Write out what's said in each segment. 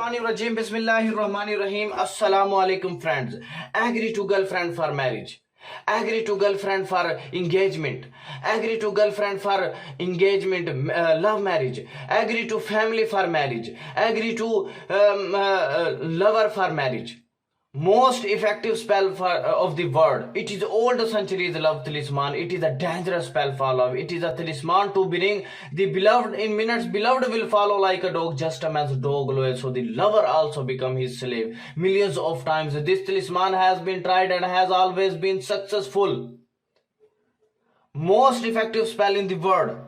Rajim, Bismillahirrahmanirrahim. Assalamu alaikum friends. Agree to girlfriend for marriage. Agree to girlfriend for engagement. Agree to girlfriend for engagement, love marriage. Agree to family for marriage. Agree to lover for marriage. Most effective spell of the world. It is old centuries love talisman. It is a dangerous spell for love. It is a talisman to bring the beloved in minutes. Beloved will follow like a dog, just as dog loyal. So the lover also become his slave. Millions of times this talisman has been tried and has always been successful. Most effective spell in the world.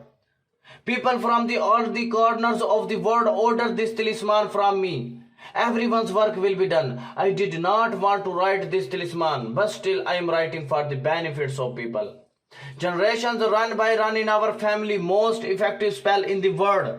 People from all the corners of the world order this talisman from me. Everyone's work will be done. I did not want to write this talisman, but still I am writing for the benefits of people. Generations run by run in our family. Most effective spell in the world.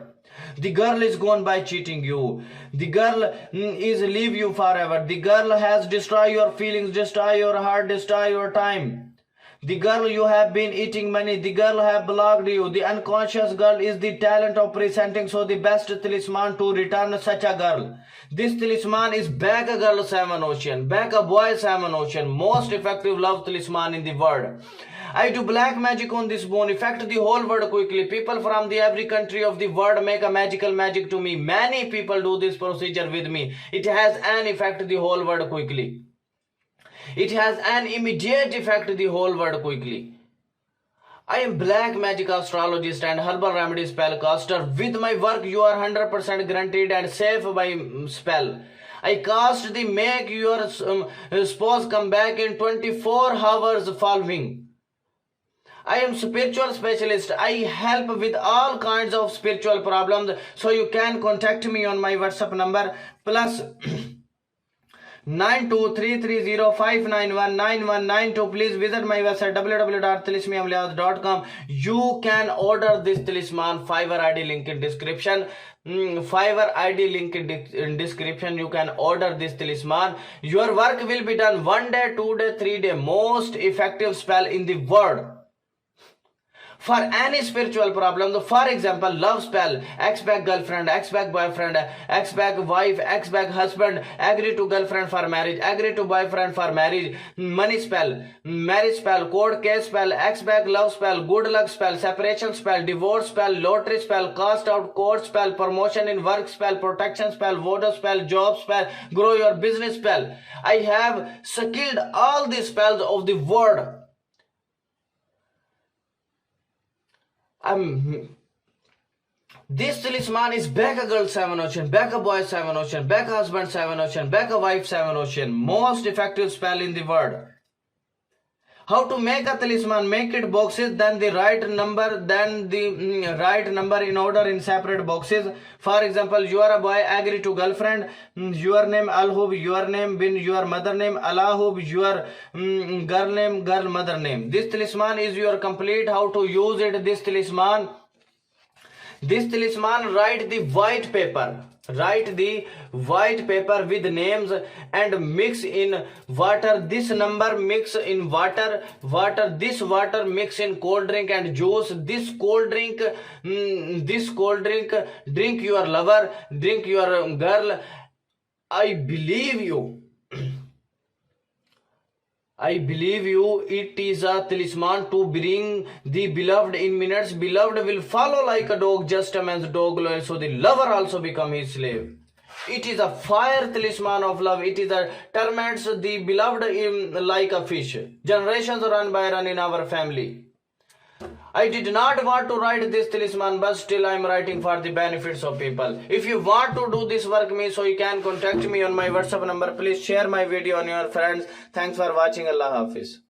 The girl is gone by cheating you. The girl is leave you forever. The girl has destroyed your feelings, destroy your heart, destroy your time. The girl you have been eating money. The girl have blocked you. The unconscious girl is the talent of presenting. So the best talisman to return such a girl. This talisman is back a girl salmon ocean. Back a boy salmon ocean. Most effective love talisman in the world. I do black magic on this bone. Effect the whole world quickly. People from every country of the world make a magic to me. Many people do this procedure with me. It has an effect the whole world quickly. It has an immediate effect the whole world quickly. I am black magic astrologist and herbal remedy spellcaster. With my work you are 100% guaranteed and safe by spell. I cast the make your spouse come back in 24 hours following. I am spiritual specialist. I help with all kinds of spiritual problems. So you can contact me on my WhatsApp number plus 923305919192. Please visit my website www.talismiamliaz.com. You can order this talisman. Fiverr ID link in description. Fiverr ID link in description. You can order this talisman. Your work will be done 1 day, 2 day, 3 day. Most effective spell in the world. For any spiritual problem, for example, love spell, ex-back girlfriend, ex-back boyfriend, ex-back wife, ex-back husband, agree to girlfriend for marriage, agree to boyfriend for marriage, money spell, marriage spell, court case spell, ex-back love spell, good luck spell, separation spell, divorce spell, lottery spell, cast out court spell, promotion in work spell, protection spell, voter spell, job spell, grow your business spell. I have skilled all the spells of the world. This talisman is back a girl 7 ocean, back a boy 7 ocean, back a husband 7 ocean, back a wife 7 ocean. Most effective spell in the world. How to make a talisman? Make it boxes, then the right number, right number in order in separate boxes. For example, you are a boy, agree to girlfriend, your name Alhub, your name Bin, your mother name Alahub, your girl name, girl mother name. This talisman is your complete. How to use it? This talisman, write the white paper. Write the white paper with names and mix in water. This number mix in water. This water mix in cold drink and juice. This cold drink, drink your lover, drink your girl. I believe you. It is a talisman to bring the beloved in minutes. Beloved will follow like a dog, just a man's dog loyal. So the lover also become his slave. It is a fire talisman of love. It is a terminates the beloved like a fish. Generations run by run in our family. I did not want to write this talisman, but still I am writing for the benefits of people. If you want to do this work me, so you can contact me on my WhatsApp number. Please share my video on your friends. Thanks for watching. Allah Hafiz.